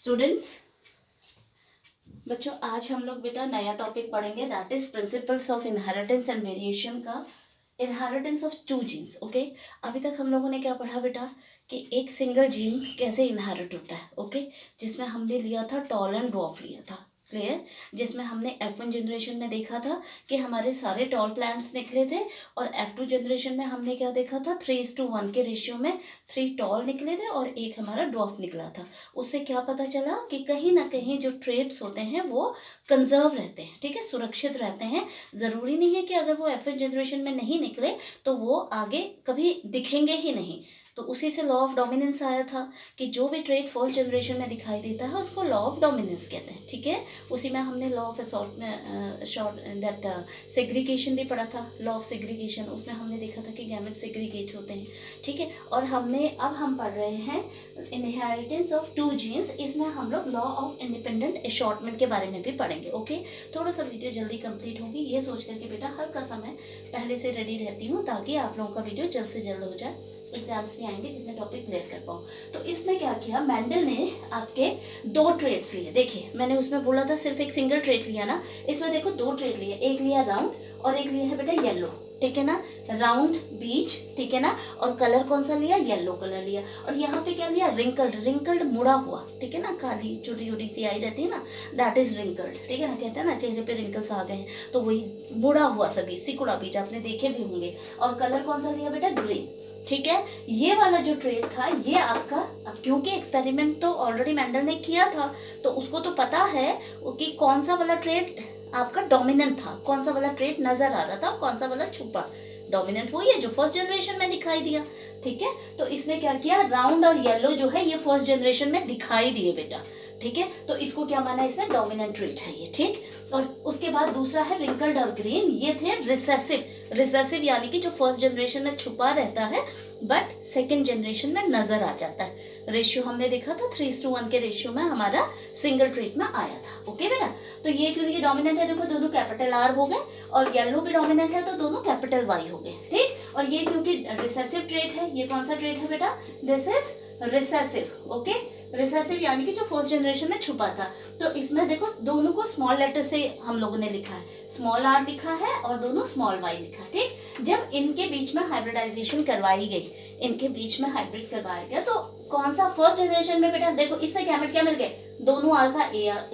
Students, बच्चों आज हम लोग बेटा नया टॉपिक पढ़ेंगे, that is principles of inheritance and variation का inheritance of two genes. Okay, अभी तक हम लोगों ने क्या पढ़ा बेटा कि एक सिंगल जीन कैसे इनहेरिट होता है। ओके, जिसमें हमने लिया था टॉल एंड ड्वार्फ लिया था, क्लियर। जिसमें हमने F1 जनरेशन में देखा था कि हमारे सारे टॉल प्लांट्स निकले थे और F2 जनरेशन में हमने क्या देखा था 3:1 के रेशियो में 3 टॉल निकले थे और एक हमारा ड्वार्फ निकला था। उससे क्या पता चला कि कहीं ना कहीं जो ट्रेड्स होते हैं वो कंजर्व रहते हैं, ठीक है, सुरक्षित रहते हैं। ज़रूरी नहीं है कि अगर वो F1 जनरेशन में नहीं निकले तो वो आगे कभी दिखेंगे ही नहीं। तो उसी से लॉ ऑफ डोमिनेंस आया था कि जो भी ट्रेड फर्स्ट जनरेशन में दिखाई देता है उसको लॉ ऑफ डोमिनेंस कहते हैं, ठीक है। उसी में हमने लॉ ऑफ दैट सेग्रीगेशन भी पढ़ा था, लॉ ऑफ सेग्रीगेशन। उसमें हमने देखा था कि गैमेट सेग्रीगेट होते हैं, ठीक है। और अब हम पढ़ रहे हैं इनहेरिटेंस ऑफ टू जीन्स। इसमें हम लोग लॉ ऑफ इंडिपेंडेंट अशॉर्टमेंट के बारे में भी पढ़ेंगे। ओके, थोड़ा सा वीडियो जल्दी कंप्लीट होगी ये सोच करके बेटा हल्का समय पहले से रेडी रहती हूँ ताकि आप लोगों का वीडियो जल्द से जल्द हो जाए, एग्जाम्स भी आएंगे जितने टॉपिक क्लियर कर पाऊँ। तो इसमें क्या किया, मेंडल ने आपके दो ट्रेड्स लिए। देखिए मैंने उसमें बोला था सिर्फ एक सिंगल ट्रेड लिया ना, इसमें देखो दो ट्रेड लिए, एक लिया राउंड और एक लिया है बेटा येलो, ठीक है ना। राउंड बीच, ठीक है ना। और कलर कौन सा लिया, येलो कलर लिया। और यहाँ पे क्या लिया, रिंकल्ड मुड़ा हुआ, ठीक है ना। काली छोटी छोटी सी आई रहती है ना, दैट इज रिंकल्ड, ठीक है ना। कहते हैं ना चेहरे पे रिंकल्स आ गए हैं, तो वही मुड़ा हुआ सभी सिकुड़ा बीज आपने देखे भी होंगे। और कलर कौन सा लिया बेटा, ग्रीन, ठीक है। ये वाला जो ट्रेड था ये आपका, अब क्योंकि एक्सपेरिमेंट तो ऑलरेडी मेंडल ने किया था तो उसको तो पता है कि कौन सा वाला ट्रेड आपका डोमिनेंट था, कौन सा वाला ट्रेड नजर आ रहा था, कौन सा वाला छुपा। डोमिनेंट वही है जो फर्स्ट जनरेशन में दिखाई दिया, ठीक है। तो इसने क्या किया, राउंड और येलो जो है ये फर्स्ट जनरेशन में दिखाई दिए बेटा, ठीक है। तो इसको क्या माना, इसने डोमिनेंट ट्रेड है ये, ठीक। और उसके बाद दूसरा है रिंकल्ड और ग्रीन, ये थे रिसेसिव यानी कि जो फर्स्ट जनरेशन में छुपा रहता है बट सेकेंड जनरेशन में नजर आ जाता है। रेशियो हमने देखा था 3:1 के रेशियो में हमारा सिंगल ट्रेट में आया था। ओके बेटा, तो ये क्योंकि डोमिनेंट है, देखो दोनों कैपिटल आर हो गए, और येलो भी डोमिनेंट है तो दोनों कैपिटल वाई हो गए, ठीक। और ये क्योंकि रिसेसिव ट्रेट है, ये कौन सा ट्रेट है बेटा, this is recessive. Okay, recessive यानी कि जो फर्स्ट जनरेशन में छुपा था। तो इसमें देखो दोनों को स्मॉल लेटर से हम लोगों ने लिखा है, स्मॉल आर लिखा है और दोनों स्मॉल वाई लिखा है, ठीक। जब इनके बीच में हाइब्रिडाइजेशन करवाई गई, इनके बीच में हाइब्रिड करवाया गया, तो कौन सा फर्स्ट जनरेशन में बेटा देखो इससे गैमेट क्या मिल गए, दोनों आर का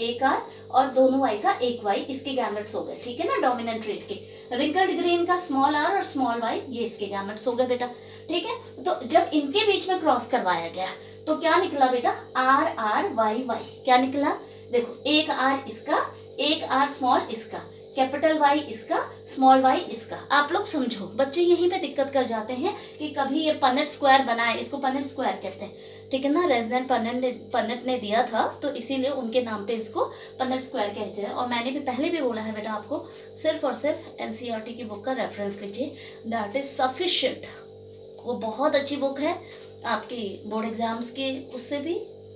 एक आर और दोनों वाई का एक वाई, इसके गैमेट्स हो गए, ठीक है ना, डोमिनेंट ट्रेट के। रिंकल्ड ग्रीन का स्मॉल आर और स्मॉल वाई, ये इसके गैमेट्स हो गए बेटा, ठीक है। तो जब इनके बीच में क्रॉस करवाया गया तो क्या निकला बेटा, आर आर वाई वाई, क्या निकला, देखो एक आर इसका, एक आर स्मॉल इसका, कैपिटल वाई इसका, स्मॉल वाई इसका। आप लोग समझो, बच्चे यहीं पे दिक्कत कर जाते हैं कि कभी ये पनेट स्क्वायर बनाए, इसको पनेट स्क्वायर कहते हैं, ठीक है ना। रेजिडेंट पनेट ने दिया था तो इसीलिए उनके नाम पे इसको पनेट स्क्वायर कहते हैं। और मैंने भी पहले भी बोला है बेटा आपको, सिर्फ और सिर्फ एनसीईआरटी की बुक का रेफरेंस लीजिए, दैट इज सफिशिएंट। वो बहुत अच्छी बुक है, आपकी बोर्ड एग्जाम्स के उससे भी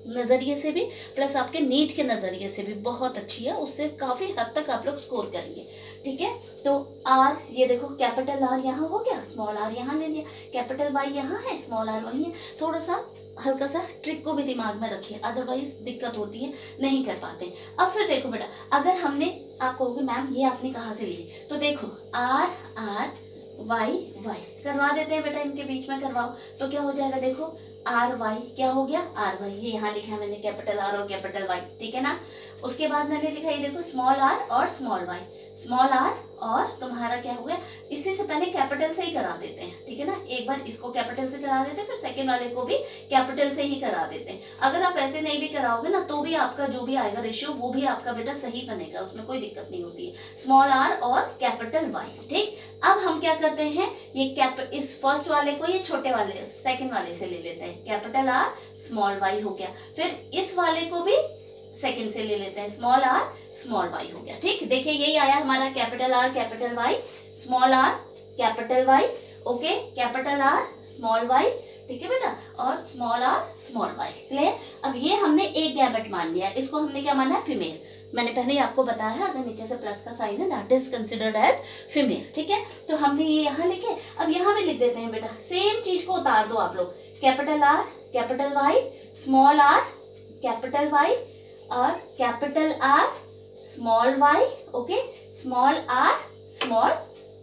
नज़रिए से भी, प्लस आपके नीट के नज़रिए से भी बहुत अच्छी है, उससे काफ़ी हद तक आप लोग स्कोर करेंगे, ठीक है। तो आर, ये देखो कैपिटल आर यहाँ हो गया, स्मॉल आर यहाँ ले लिया, कैपिटल वाई यहाँ है, स्मॉल आर वहीं है। थोड़ा सा हल्का सा ट्रिक को भी दिमाग में रखिए, अदरवाइज दिक्कत होती है, नहीं कर पाते। अब फिर देखो बेटा, अगर हमने, आप कहोगे मैम ये आपने कहाँ से ली, तो देखो आर आर वाई वाई करवा देते हैं बेटा, इनके बीच में करवाओ तो क्या हो जाएगा, देखो आर वाई क्या हो गया, आर वाई, ये यहाँ लिखा है मैंने कैपिटल आर और कैपिटल वाई, ठीक है ना। उसके बाद मैंने लिखा ये देखो स्मॉल आर और स्मॉल वाई, स्मॉल आर और तुम्हारा क्या हो गया, इसी से पहले कैपिटल से ही करा देते हैं, ठीक है ना। एक बार इसको कैपिटल से करा देते हैं, फिर सेकेंड वाले को भी कैपिटल से ही करा देते हैं। अगर आप ऐसे नहीं भी कराओगे ना तो भी आपका जो भी आएगा रेशियो वो भी आपका बेटा सही बनेगा, उसमें कोई दिक्कत नहीं होती है, स्मॉल आर और कैपिटल वाई, ठीक। अब हम क्या करते हैं, ये इस फर्स्ट वाले को ये छोटे वाले सेकंड वाले से ले लेते हैं, कैपिटल आर स्मॉल वाई हो गया। फिर इस वाले को भी सेकंड से ले लेते हैं, स्मॉल आर स्मॉल वाई हो गया, ठीक। देखिए यही आया हमारा capital R capital Y, small R capital Y, okay, capital R small Y, ठीक है बेटा, और small R small Y, clear. अब ये हमने एक गैमेट मान लिया, इसको हमने क्या माना है, फीमेल। मैंने पहले ही आपको बताया है, अगर नीचे से प्लस का साइन है that is considered as female, ठीक है। तो हमने ये यहाँ लिखे, अब यहाँ भी लिख देते हैं बेटा, सेम चीज को उतार दो आप लोग, capital R capital Y, small R capital Y और capital R small Y, okay, small R small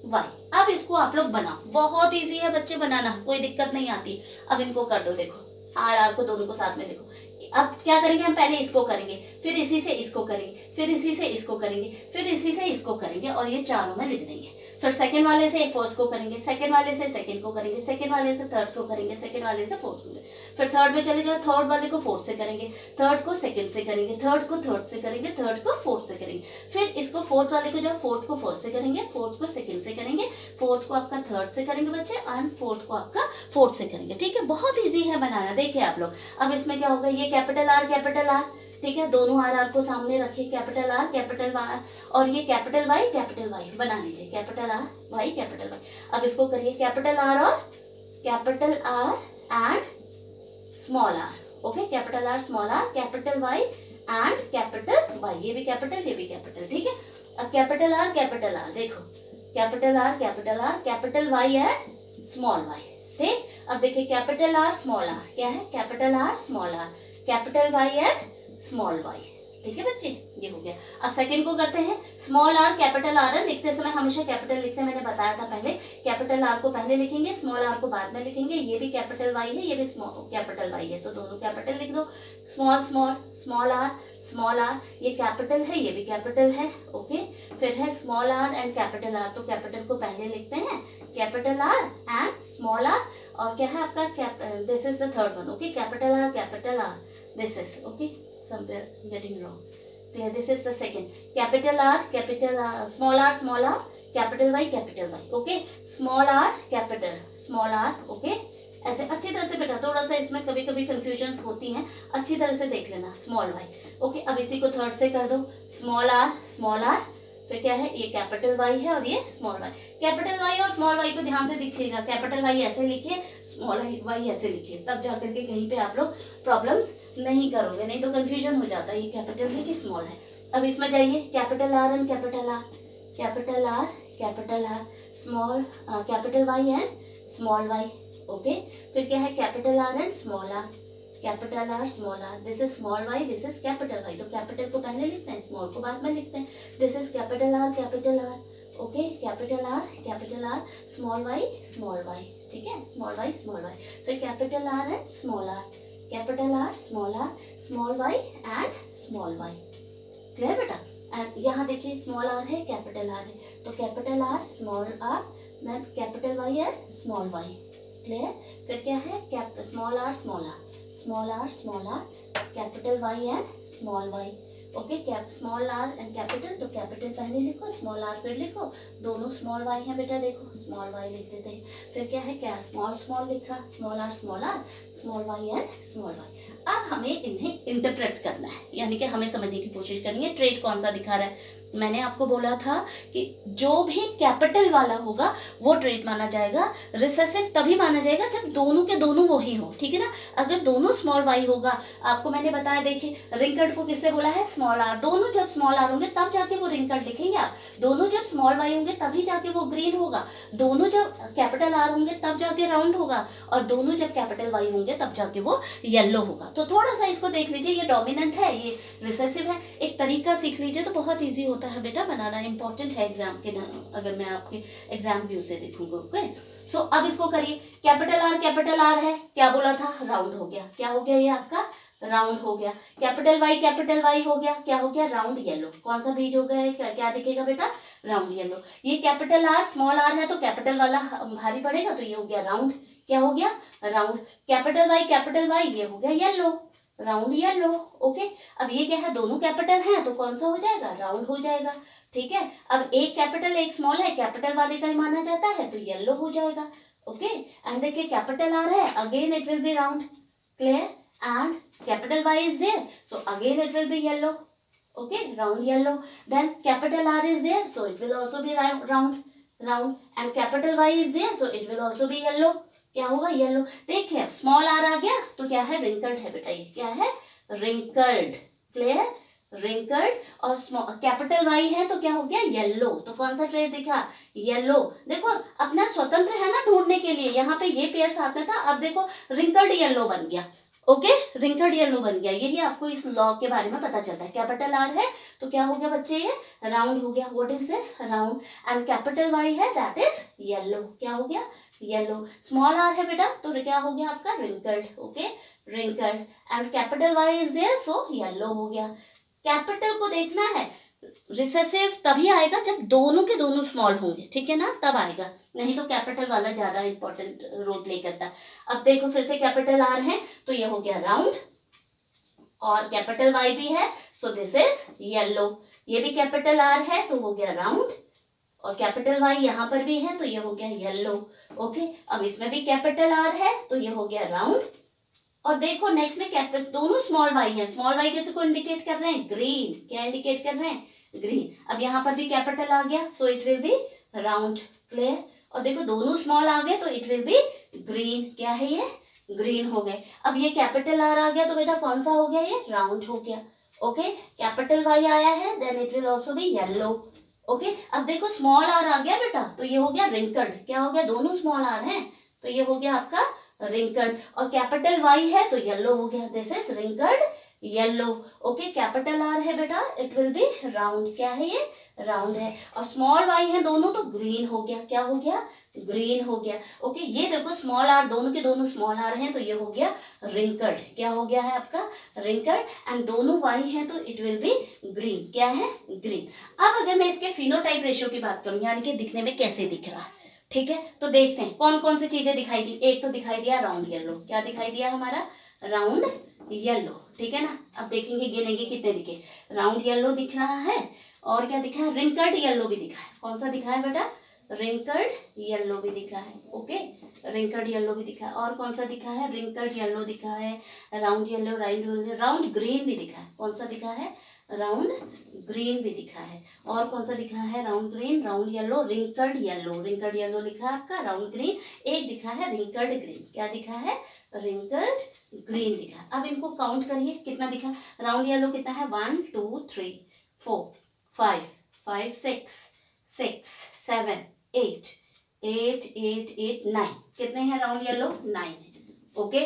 Y. अब इसको आप लोग बनाओ, बहुत इजी है बच्चे बनाना, कोई दिक्कत नहीं आती। अब इनको कर दो, देखो आर आर को दोनों को साथ में लिखो। अब क्या करेंगे हम, पहले इसको करेंगे, फिर इसी से इसको करेंगे, फिर इसी से इसको करेंगे, फिर इसी से इसको करेंगे और ये चारों में लिख देंगे। फिर सेकंड वाले से फर्स्ट को करेंगे, सेकंड वाले से सेकंड को करेंगे, सेकंड वाले से थर्ड को करेंगे, सेकंड वाले से फोर्थ को, फिर थर्ड में चले जाओ, थर्ड वाले को फोर्थ से करेंगे, थर्ड को सेकंड से करेंगे, थर्ड को थर्ड से करेंगे, थर्ड को फोर्थ से करेंगे, फिर इसको फोर्थ वाले को जाओ, फोर्थ को फोर्थ से करेंगे, फोर्थ को सेकंड से करेंगे, फोर्थ को आपका थर्ड से करेंगे बच्चे, एंड फोर्थ को आपका फोर्थ से करेंगे। ठीक है, बहुत ईजी है बनाना, देखिए आप लोग। अब इसमें क्या होगा, ये कैपिटल आर, ठीक है, दोनों आर आर को सामने रखिए, कैपिटल आर और ये कैपिटल वाई बना लीजिए, capital R Y capital Y. अब इसको करिए कैपिटल आर और capital R and small R, okay, capital R small R, capital Y and capital Y, ये भी कैपिटल ये भी कैपिटल, ठीक है। अब कैपिटल आर देखो, capital R capital Y and small Y, ठीक। अब देखिए कैपिटल आर स्मॉल आर, क्या है, capital R small R, capital Y and small Y, ठीक है बच्चे, ये हो गया। अब सेकंड को करते हैं, स्मॉल आर कैपिटल आर है, लिखते समय हमेशा कैपिटल लिखते हैं, मैंने बताया था पहले, कैपिटल आर को पहले लिखेंगे, स्मॉल आर को बाद में लिखेंगे। ये भी कैपिटल वाई है, ये भी कैपिटल वाई है, तो दोनों कैपिटल लिख दो। स्मॉल आर, ये कैपिटल है ये भी कैपिटल है, ओके। फिर है small R and capital R, तो कैपिटल को पहले लिखते हैं, capital R and small R, और क्या है आपका, this is the third one, okay, capital R, this is, okay, somewhere getting wrong, clear, this is the second, capital R, small r, capital Y, okay, small r, okay, ऐसे अच्छी तरह से बेटा, थोड़ा सा इसमें कभी कभी कंफ्यूजन होती हैं, अच्छी तरह से देख लेना, स्मॉल y, ओके। अब इसी को थर्ड से कर दो, स्मॉल r, फिर क्या है, ये कैपिटल वाई है और ये स्मॉल वाई। कैपिटल वाई और स्मॉल वाई को ध्यान से देखिएगा, कैपिटल वाई ऐसे लिखिए, स्मॉल वाई ऐसे लिखिए, तब जाकर के कहीं पे आप लोग प्रॉब्लम्स नहीं करोगे, नहीं तो कंफ्यूजन हो जाता है ये कैपिटल है कि स्मॉल है। अब इसमें जाइए, capital R and capital R, small capital Y and small Y, okay. फिर क्या है, capital R and small R, capital R small R, this is small Y, this is capital Y, तो कैपिटल को पहले लिखते हैं, स्मॉल को बाद में लिखते हैं, this is capital R, okay, capital R small Y, ठीक है, स्मॉल वाई, फिर capital R and small R, capital R small Y and small Y, clear बेटा। एंड यहाँ देखिए स्मॉल आर है, कैपिटल आर है, तो capital R small R, then capital Y and small Y, clear. फिर क्या है, small R, capital Y and small Y, okay, small R and capital, तो कैपिटल पहले लिखो, स्मॉल आर फिर लिखो, दोनों स्मॉल वाई है बेटा, देखो स्मॉल वाई लिख देते हैं। फिर क्या है, क्या स्मॉल लिखा, small R, small Y and small Y. अब हमें इन्हें इंटरप्रेट करना है, यानी कि हमें समझने की कोशिश करनी है, ट्रेड कौन सा दिखा रहा है। मैंने आपको बोला था कि जो भी कैपिटल वाला होगा वो ट्रेड माना जाएगा, रिसेसिव तभी माना जाएगा जब दोनों के दोनों वो ही हो, ठीक है ना। अगर दोनों स्मॉल वाई होगा, आपको मैंने बताया, देखिए रिंकर्ड को किससे बोला है, स्मॉल आर, दोनों जब स्मॉल आर होंगे तब जाके वो रिंकर्ड लिखेंगे आप, दोनों जब स्मॉल वाई होंगे तभी जाके वो ग्रीन होगा, दोनों जब कैपिटल आर होंगे तब जाके राउंड होगा, और दोनों जब कैपिटल वाई होंगे तब जाके वो येलो होगा। तो थोड़ा सा इसको देख लीजिए, ये डोमिनेंट है, ये रिसेसिव है, एक तरीका सीख लीजिए तो बहुत ईजी होता है बेटा बनाना, इंपॉर्टेंट है एग्जाम के, अगर मैं आपके एग्जाम व्यू से देखूंगा, ओके। सो अब इसको करिए, कैपिटल आर है, क्या बोला था, राउंड हो गया, क्या हो गया, ये आपका राउंड हो गया। कैपिटल वाई हो गया, क्या हो गया, राउंड येलो, कौन सा बीज हो गया, क्या दिखेगा बेटा, राउंड येलो। ये कैपिटल आर स्मॉल आर है, तो कैपिटल वाला भारी पड़ेगा, तो ये हो गया राउंड, क्या हो गया, राउंड। कैपिटल वाई ये हो गया येलो, राउंड येलो, ओके। अब ये क्या है, दोनों कैपिटल हैं तो कौन सा हो जाएगा, राउंड हो जाएगा, ठीक है। अब एक कैपिटल एक स्मॉल है, कैपिटल वाले का ही माना जाता है, तो येलो हो जाएगा, ओके। एंड देखिए कैपिटल आर है, again it will be round, clear, and capital Y is there, so again it will be yellow, okay, round yellow. Then capital R is there, so it will also be round, and capital Y is there, so it will also be yellow, क्या होगा, yellow. देखिए small are आ गया तो क्या है, wrinkled है बेटा, ये क्या है, रिंकल्ड, क्लियर, रिंकल्ड। और कैपिटल वाई है तो क्या हो गया, येलो, तो कौन सा ट्रेड दिखा, येलो। देखो अपना स्वतंत्र है ना ढूंढने के लिए, यहाँ पे ये पेयर साथ में था, अब देखो रिंकल्ड येलो बन गया, ओके, रिंकल्ड येलो बन गया। यही आपको इस लॉ के बारे में पता चलता है। कैपिटल आर है तो क्या हो गया बच्चे, ये राउंड हो गया। What is this, round. And capital Y है, दैट इज येलो। क्या हो गया, येलो। स्मॉल आर है बेटा तो क्या हो गया आपका, wrinkled. Okay, wrinkled. And capital Y is there, so yellow हो गया। कैपिटल को देखना है, रिसेसिव तभी आएगा जब दोनों के दोनों स्मॉल होंगे, ठीक है ना, तब आएगा, नहीं तो कैपिटल वाला ज्यादा इंपॉर्टेंट रोल प्ले करता है। अब देखो फिर से कैपिटल आर है तो ये हो गया राउंड, और कैपिटल वाई भी है, सो दिस इज येलो। ये भी कैपिटल आर है तो हो गया राउंड, और कैपिटल वाई यहाँ पर भी है तो ये हो गया येलो। ओके, अब इसमें भी कैपिटल आर है तो ये हो गया राउंड, और देखो नेक्स्ट में कैपिटल, दोनों स्मॉल वाई है। स्मॉल वाई किसी को इंडिकेट कर रहे हैं, ग्रीन। क्या इंडिकेट कर रहे हैं, ग्रीन। अब यहाँ पर भी कैपिटल आ गया, सो it will be round. Clear. और देखो दोनों स्मॉल आ गए तो इट विल बी ग्रीन। क्या है ये, ग्रीन हो गए। अब ये कैपिटल आर आ गया तो बेटा कौन सा हो गया, ये राउंड हो गया। ओके, कैपिटल वाई आया है, then it will also be yellow. Okay, अब देखो स्मॉल आर आ गया बेटा तो ये हो गया रिंकल्ड। क्या हो गया, दोनों स्मॉल आर हैं तो ये हो गया आपका रिंकल्ड, और कैपिटल वाई है तो येलो हो गया। This is wrinkled yellow. Okay, capital R है बेटा, इट विल बी राउंड। क्या है ये, राउंड है। और स्मॉल वाई है दोनों तो ग्रीन हो गया। क्या हो गया, ग्रीन हो गया। ओके, ये देखो स्मॉल आर, दोनों के दोनों स्मॉल आर हैं तो ये हो गया रिंकल्ड। क्या हो गया है आपका, रिंकल्ड। एंड दोनों वाई हैं तो इट विल बी ग्रीन। क्या है, ग्रीन। अब अगर मैं इसके फिनोटाइप रेशियो की बात करूं, यानी कि दिखने में कैसे दिख रहा है, ठीक है, तो देखते हैं कौन कौन सी चीजें दिखाई दी। एक तो दिखाई दिया राउंड येलो। क्या दिखाई दिया हमारा, राउंड येलो, ठीक है ना। अब देखेंगे, गिनेंगे कितने दिखे। राउंड येलो दिख रहा है, और क्या दिखा है, रिंकल्ड येलो भी दिखा है। कौन सा दिखा है बेटा, रिंकल्ड येलो भी दिखा है। ओके, रिंकल्ड येलो भी दिखा है। और कौन सा दिखा है, रिंकल्ड येलो दिखा है, राउंड येलो, राउंड ग्रीन भी दिखा है। कौन सा दिखा है, राउंड ग्रीन भी दिखा है। और कौन सा दिखा है, round green, round yellow, wrinkled yellow. Wrinkled yellow लिखा है आपका, राउंड ग्रीन। एक दिखा है रिंकल्ड ग्रीन। क्या दिखा है, रिंकल्ड ग्रीन दिखा है। अब इनको काउंट करिए कितना दिखा। राउंड येलो कितना है, 1 2 3 4 5 5 6 6 7 8 8 8 8 9। कितने हैं round yellow, 9। Okay,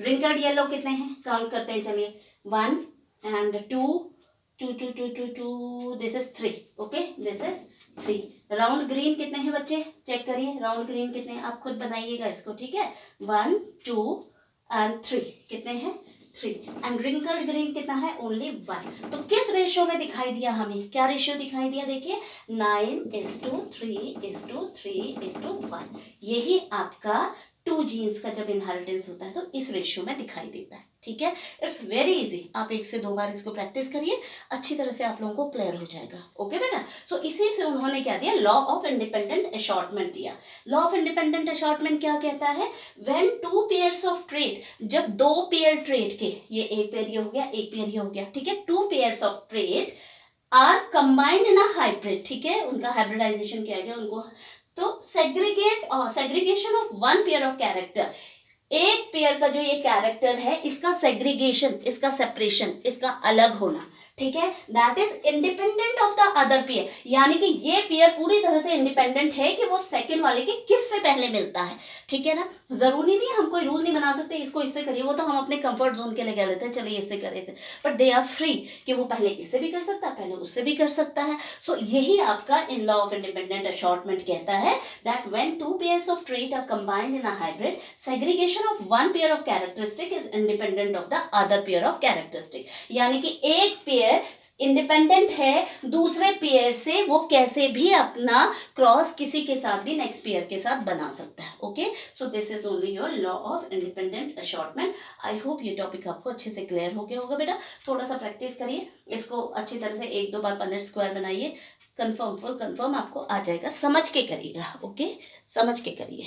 wrinkled yellow कितने हैं, काउंट करते हैं चलिए। 1 and 2 2 2 2 2 2, this is 3। Okay, this is 3। Round green कितने हैं बच्चे, चेक करिए राउंड ग्रीन कितने हैं, आप खुद बनाइएगा इसको, ठीक है। 1 2 and 3 कितने हैं, 3। एंड रिंकल्ड ग्रीन कितना है, ओनली 1। तो किस रेशियो में दिखाई दिया हमें, क्या रेशियो दिखाई दिया, देखिए 9:3:3:1। यही आपका 2 जीन्स का जब इनहेरिटेंस होता है तो इस रेशियो में दिखाई देता है, ठीक है। इट्स वेरी इजी, आप 1 से 2 बार इसको प्रैक्टिस करिए, अच्छी तरह से आप लोगों को क्लियर हो जाएगा। ओके बेटा, सो इसी से उन्होंने क्या दिया, लॉ ऑफ इंडिपेंडेंट असॉर्टमेंट दिया। लॉ ऑफ इंडिपेंडेंट असॉर्टमेंट क्या कहता है, व्हेन 2 पेयर्स ऑफ ट्रेट, जब 2 पेयर ट्रेट के, ये एक पेयर ये हो गया, एक पेयर ये हो गया, ठीक है, 2 pairs of trait are combined in a hybrid, ठीक है, उनका हाइब्रिडाइजेशन किया गया उनको, तो segregation of 1 pair of character, एक पेयर का जो ये कैरेक्टर है इसका सेग्रीगेशन, इसका सेपरेशन, इसका अलग होना, ठीक है, that is independent of the other pair. यानी कि ये पेयर पूरी तरह से इंडिपेंडेंट है कि वो सेकंड वाले के किससे पहले मिलता है, ठीक है ना। जरूरी नहीं, हम कोई रूल नहीं बना सकते इसको इससे करिए, वो तो हम अपने कंफर्ट जोन के लिए कह लेते हैं चलिए इससे करें, बट दे आर फ्री कि वो पहले इससे भी कर सकता है, पहले उससे भी कर सकता है। सो यही आपका इन लॉ ऑफ इंडिपेंडेंट असॉर्टमेंट कहता है that when 2 pairs of trait are combined in a hybrid, segregation of 1 pair of characteristic is independent of the other pair of characteristic. यानी कि एक पेयर इंडिपेंडेंट है दूसरे पेयर से, वो कैसे भी अपना क्रॉस किसी के साथ भी नेक्स्ट पेयर के साथ बना सकता है। Okay, so this is only your law of independent assortment. I hope ये टॉपिक आपको अच्छे से क्लियर हो गया होगा बेटा। थोड़ा सा प्रैक्टिस करिए इसको अच्छी तरह से, 1-2 बार पनेट स्क्वायर बनाइए, कंफर्म फुल कंफर्म आपको आ जाएगा, समझ के करिएगा। ओके, समझ के करिए।